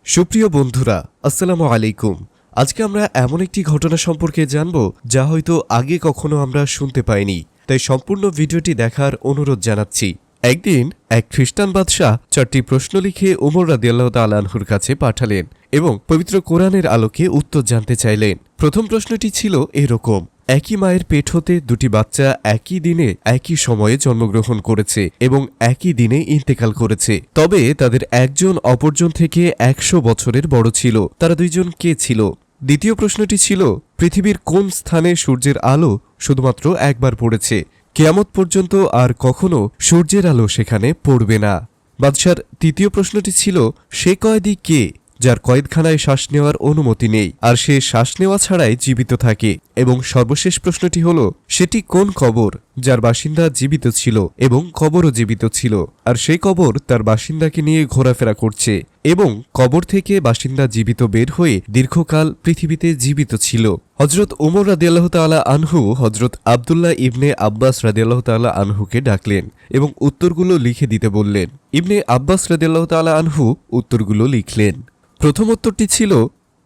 সুপ্রিয় বন্ধুরা, আসসালামু আলাইকুম। আজকে আমরা এমন একটি ঘটনা সম্পর্কে জানব যা হয়তো আগে কখনো আমরা শুনতে পাইনি, তাই সম্পূর্ণ ভিডিওটি দেখার অনুরোধ জানাচ্ছি। একদিন এক খ্রিস্টান বাদশাহ 4টি প্রশ্ন লিখে ওমর রাদিয়াল্লাহু তাআলা আনহুর কাছে পাঠালেন এবং পবিত্র কোরআনের আলোকে উত্তর জানতে চাইলেন। প্রথম প্রশ্নটি ছিল এরকম: একই মায়ের পেট হতে দুটি বাচ্চা একই দিনে একই সময়ে জন্মগ্রহণ করেছে এবং একই দিনে ইন্তেকাল করেছে, তবে তাদের একজন অপরজন থেকে 100 বছরের বড় ছিল। তারা দুইজন কে ছিল? দ্বিতীয় প্রশ্নটি ছিল, পৃথিবীর কোন স্থানে সূর্যের আলো শুধুমাত্র একবার পড়েছে? কিয়ামত পর্যন্ত আর কখনো সূর্যের আলো সেখানে পড়বে না। বাদশার তৃতীয় প্রশ্নটি ছিল, সে কয়েদি কে যার কয়েদখানায় শ্বাস নেওয়ার অনুমতি নেই আর সে শ্বাস নেওয়া ছাড়াই জীবিত থাকে? এবং সর্বশেষ প্রশ্নটি হল, সেটি কোন কবর যার বাসিন্দা জীবিত ছিল এবং কবরও জীবিত ছিল, আর সেই কবর তার বাসিন্দাকে নিয়ে ঘোরাফেরা করছে এবং কবর থেকে বাসিন্দা জীবিত বের হয়ে দীর্ঘকাল পৃথিবীতে জীবিত ছিল? হজরত ওমর রাদিয়াল্লাহু তাআলা আনহু হজরত আবদুল্লাহ ইবনে আব্বাস রাদিয়াল্লাহু তাআলা আনহুকে ডাকলেন এবং উত্তরগুলো লিখে দিতে বললেন। ইবনে আব্বাস রাদিয়াল্লাহু তাআলা আনহু উত্তরগুলো লিখলেন। প্রথম উত্তরটি ছিল,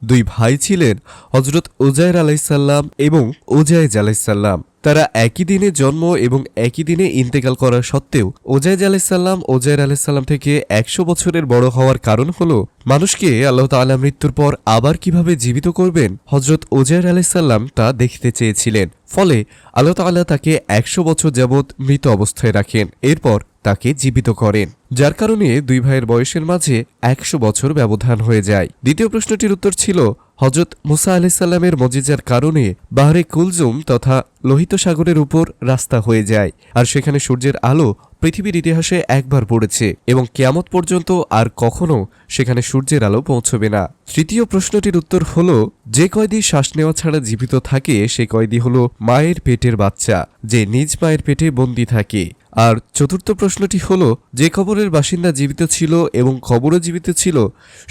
দুই ভাই ছিলেন হজরত উজাইর আলাইসাল্লাম এবং উজাইজ আলাইসাল্লাম। তারা একই দিনে জন্ম এবং একই দিনে ইন্তেকাল করা সত্ত্বেও উজাইজ আলাইসাল্লাম উজাইর আলাইসাল্লাম থেকে 100 বছরের বড় হওয়ার কারণ হল, মানুষকে আল্লাহ তাআলা মৃত্যুর পর আবার কিভাবে জীবিত করবেন হজরত উজাইর আলাইসাল্লাম তা দেখতে চেয়েছিলেন। ফলে আল্লাহ তাআলা তাকে 100 বছর যাবৎ মৃত অবস্থায় রাখেন, এরপর তাকে জীবিত করেন, যার কারণে দুই ভাইয়ের বয়সের মাঝে 100 বছর ব্যবধান হয়ে যায়। দ্বিতীয় প্রশ্নটির উত্তর ছিল, হজরত মুসা আলাইসাল্লামের মজিজার কারণে বাহরে কুলজুম তথা লোহিত সাগরের উপর রাস্তা হয়ে যায়, আর সেখানে সূর্যের আলো পৃথিবীর ইতিহাসে একবার পড়েছে এবং কিয়ামত পর্যন্ত আর কখনো সেখানে সূর্যের আলো পৌঁছবে না। তৃতীয় প্রশ্নটির উত্তর হল, যে কয়েদি শ্বাস নেওয়া ছাড়া জীবিত থাকে সে কয়েদি হল মায়ের পেটের বাচ্চা, যে নিজ মায়ের পেটে বন্দী থাকে। আর চতুর্থ প্রশ্নটি হল, যে কবরের বাসিন্দা জীবিত ছিল এবং কবরও জীবিত ছিল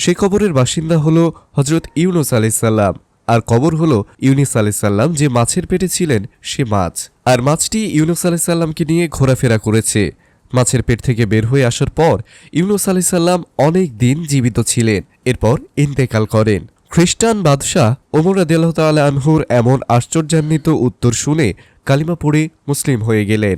সে কবরের বাসিন্দা হল হজরত ইউনুস আলাইসাল্লাম, আর কবর হল ইউনুস আলাইসাল্লাম, যে মাছের পেটে ছিলেন সে মাছ, আর মাছটি ইউনুস আলাইসাল্লামকে নিয়ে ঘোরাফেরা করেছে। মাছের পেট থেকে বের হয়ে আসার পর ইউনুস আলাইসাল্লাম অনেক দিন জীবিত ছিলেন, এরপর ইন্তেকাল করেন। খ্রিস্টান বাদশাহ ওমর রাদিয়াল্লাহু তাআলা আনহুর এমন আশ্চর্যান্বিত উত্তর শুনে কালিমা পড়ে মুসলিম হয়ে গেলেন।